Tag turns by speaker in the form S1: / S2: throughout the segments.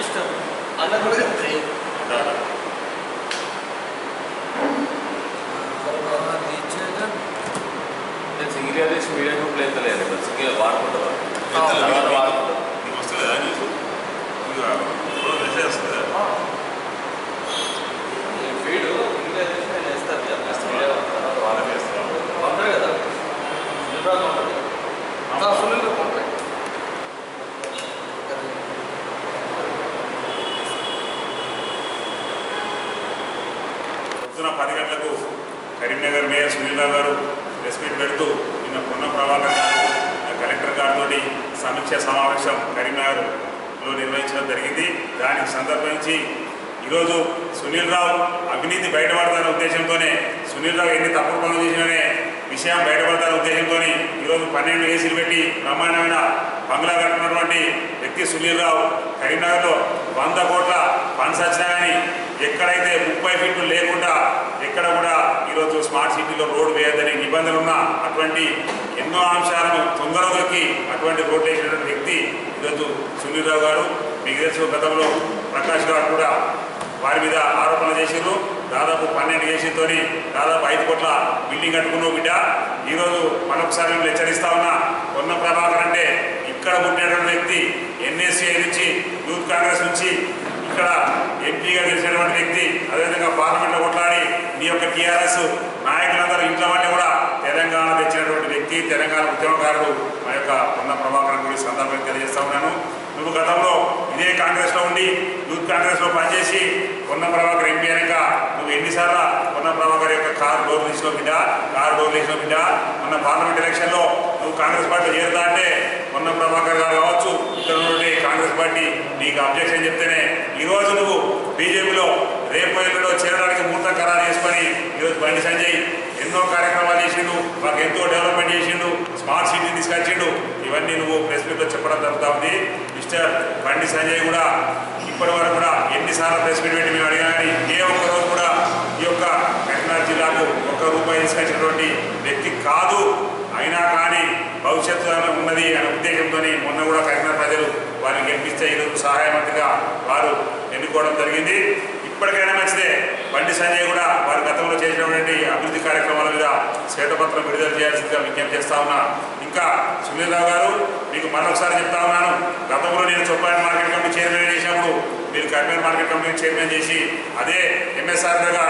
S1: ఇష్టం అన్న కూడా
S2: నేను సింగిల్ చేసి మీడియా గ్రూప్ లేదు సింగిల్ వాడుకుంటారు వాడుకుంటారు
S3: నీకు వస్తుందా నీకు మెసేజ్ వస్తుందా
S2: ఫీడ్ సింగిల్ చేసి నేను వేస్తాను
S3: వాళ్ళకి వేస్తాను
S2: ఉంటారు కదా
S1: ఫుల్ ఉంటాయి.
S3: పొద్దున 10 గంటలకు కరీంనగర్ మేయర్ సునీల్ రావు గారు ప్రెస్ మీట్ పెడుతూ నిన్న పొన్న ప్రభాకర్ గారు కలెక్టర్ గారితో సమీక్ష సమావేశం కరీంనగర్లో నిర్వహించడం జరిగింది. దానికి సందర్భించి ఈరోజు సునీల్ రావు అవినీతి బయటపడతారనే ఉద్దేశంతోనే సునీల్ రావు ఎన్ని తప్పుడు పనులు చేసిననే విషయం బయటపడతారనే ఉద్దేశంతో ఈరోజు 12 ఏసీలు పెట్టి బ్రహ్మాండమైన బంగ్లా కట్టుకున్నటువంటి వ్యక్తి సునీల్ రావు కరీంనగర్లో 100 కోట్ల ఫండ్స్ వచ్చినా కానీ ఎక్కడైతే 30 ఫీట్లు లేకుండా ఎక్కడ కూడా ఈరోజు స్మార్ట్ సిటీలో రోడ్డు వేయద్దని నిబంధనలు ఉన్న అటువంటి ఎన్నో అంశాలను తొందరలోకి అటువంటి రోడ్లు వేసినటువంటి వ్యక్తి ఈరోజు సునీల్ రావు గారు. మీకు తెలుసు గతంలో ప్రకాష్ గారు కూడా వారి మీద ఆరోపణలు చేశారు. దాదాపు 12 ఏసీలతో దాదాపు 5 కోట్ల బిల్డింగ్ కట్టుకున్నావు బిడ్డ. ఈరోజు మరొకసారి మేము హెచ్చరిస్తా ఉన్నా, పొన్న ప్రభాకర్ అంటే ఇక్కడ పుట్టినటువంటి వ్యక్తి, ఎన్ఎస్సీ నుంచి యూత్ కాంగ్రెస్ నుంచి ఇక్కడ ఎంపీగా గెలిచినటువంటి వ్యక్తి, అదేవిధంగా పార్లమెంట్లో కొట్లాడి మీ యొక్క టీఆర్ఎస్ నాయకులందరూ ఇంట్లో వాళ్ళే కూడా తెలంగాణ తెచ్చినటువంటి వ్యక్తి, తెలంగాణ ఉద్యమకారుడు మా యొక్క పొన్న ప్రభాకర్ గురించి సందర్భంగా తెలియజేస్తా ఉన్నాను. నువ్వు గతంలో ఇదే కాంగ్రెస్లో ఉండి యూత్ కాంగ్రెస్లో పనిచేసి పొన్న ప్రభాకర్ ఎంపీ అయినాక నువ్వు ఎన్నిసార్లు పొన్న ప్రభాకర్ యొక్క కారు డోర్లు తీసిన బిడ్డ. మొన్న పార్లమెంట్ ఎలక్షన్లో నువ్వు కాంగ్రెస్ పార్టీ చేరుతా అంటే పొన్న ప్రభాకర్ గారు కావచ్చు, ఇక్కడ నుండి కాంగ్రెస్ పార్టీ నీకు అబ్జెక్షన్ చెప్తేనే ఈరోజు నువ్వు బీజేపీలో రేపు చేరడానికి ముహూర్తం ఖరారు చేసుకొని ఈరోజు బండి సంజయ్ ఎన్నో కార్యక్రమాలు చేసిండు, మాకు ఎంతో డెవలప్మెంట్ చేసిండు, స్మార్ట్ సిటీ తీసుకొచ్చిండు. ఇవన్నీ నువ్వు ప్రెస్ మీట్లో చెప్పడం జరుగుతూ ఉంది. మిస్టర్ బండి సంజయ్ కూడా ఇప్పటి వరకు కూడా ఎన్నిసార్లు ప్రెస్ మీట్ పెట్టి మేము అడిగినా కానీ ఏ ఒక్క రోజు కూడా ఈ యొక్క కరీంనగర్ జిల్లాకు ₹1 తీసుకొచ్చినటువంటి వ్యక్తి కాదు. అయినా కానీ భవిష్యత్తు ఉన్నది అనే ఉద్దేశంతో మొన్న కూడా కరీంనగర్ ప్రజలు వారిని గెలిపిస్తే ఈరోజు సహాయ మంత్రిగా వారు ఎన్నుకోవడం జరిగింది. ఇప్పటికైనా మంచిదే, బండి సంజయ్ కూడా వారి గతంలో చేసినటువంటి అభివృద్ధి కార్యక్రమాల మీద శ్వేతపత్రం విడుదల చేయాల్సిందిగా విజ్ఞప్తి చేస్తా ఉన్నా. ఇంకా సునీల్ రావు గారు మీకు మరొకసారి చెప్తా ఉన్నాను, గతంలో నేను చొప్పాయి మార్కెట్ కమిటీ చైర్మన్ చేసినప్పుడు మీరు కరీంనగర్ మార్కెట్ కమిటీ చైర్మన్ చేసి అదే ఎంఎస్ఆర్ దగ్గర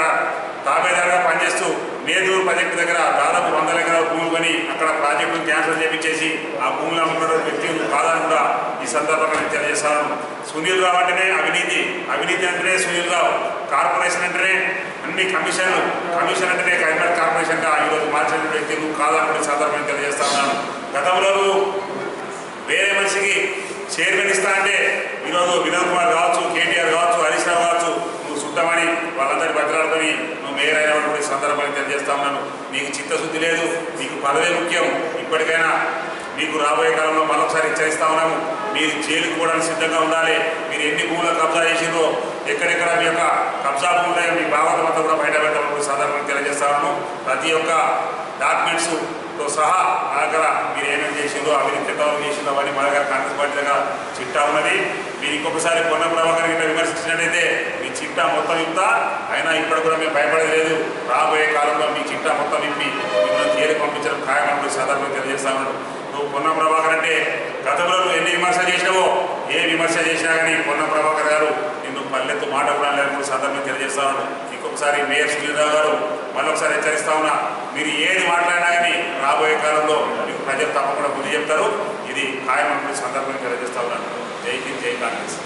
S3: తాబేదారుగా పనిచేస్తూ నేదూరు ప్రాజెక్టు దగ్గర దాదాపు 100 ఎకరాల భూములు కొని అక్కడ ప్రాజెక్టును క్యాన్సిల్ చేయించేసి ఆ భూములు అమ్ముకున్న వ్యక్తులు కాదని కూడా ఈ సందర్భంగా నేను తెలియజేస్తాను. సునీల్ రావు అంటేనే అవినీతి అంటేనే సునీల్ రావు, కార్పొరేషన్ అంటేనే అన్ని కమిషన్ అంటేనే కరీంనగర్ కార్పొరేషన్గా ఈరోజు మార్చిన వ్యక్తులు కాదని కూడా సందర్భంగా తెలియజేస్తా ఉన్నాను. గతంలో వేరే మనిషికి చైర్మన్ ఇస్తా అంటే ఈరోజు వినోద్ కుమార్ కావచ్చు, కేటీఆర్ కావచ్చు, హరీష్ రావు కావచ్చు, నువ్వు చుట్టమని వాళ్ళందరి బతిలాడుకొని నువ్వు మేయర్ అయినటువంటి సందర్భాన్ని తెలియజేస్తా ఉన్నాను. నీకు చిత్తశుద్ధి లేదు, నీకు పదవే ముఖ్యం. ఇప్పటికైనా మీకు రాబోయే కాలంలో మరొకసారి హెచ్చరిస్తా ఉన్నాము, మీరు జైలుకు కూడా సిద్ధంగా ఉండాలి. మీరు ఎన్ని భూములు కబ్జా చేసిందో, ఎక్కడెక్కడ మీ యొక్క కబ్జా భూములు మీ భాగవతం అంతా కూడా బయట పెట్టాలని సందర్భాన్ని తెలియజేస్తా ఉన్నాము. ప్రతి ఒక్క డాక్యుమెంట్స్తో సహా మా దగ్గర మీరు ఏమేమి చేసిందో, అవినీతి ఎంతవరకు చేసిందో అవన్నీ మా దగ్గర కాంగ్రెస్ పార్టీ దగ్గర చిట్టా ఉన్నది. మీరు ఇంకొకసారి పొన్న ప్రభాకర్ గిట్ట విమర్శించినట్టయితే మీ చిట్టా మొత్తం ఇస్తా. అయినా ఇప్పుడు కూడా మేము భయపడలేదు. రాబోయే కాలంలో మీ చిట్టా మొత్తం ఇప్పి మిమ్మల్ని జైలుకి పంపించడం ఖాయమని సందర్భంగా తెలియజేస్తా ఉన్నాడు. నువ్వు పొన్న ప్రభాకర్ అంటే గతంలో నువ్వు ఎన్ని విమర్శలు చేసినావో, ఏ విమర్శ చేసినా కానీ పొన్న ప్రభాకర్ గారు నిన్ను పల్లెత్తు మాట కూడా లేని సందర్భంగా తెలియజేస్తా ఉన్నాడు. ఇంకొకసారి మేయర్ సునీల్ రావు గారు మళ్ళొకసారి హెచ్చరిస్తా ఉన్నా, మీరు ఏది మాట్లాడినా కానీ రాబోయే కాలంలో మీకు ప్రజలు తప్పకుండా బుద్ధి చెప్తారు. ఇది ఖాయమని సందర్భంగా తెలియజేస్తా ఉన్నాను. జై హింద్, జై కాంగ్రెస్.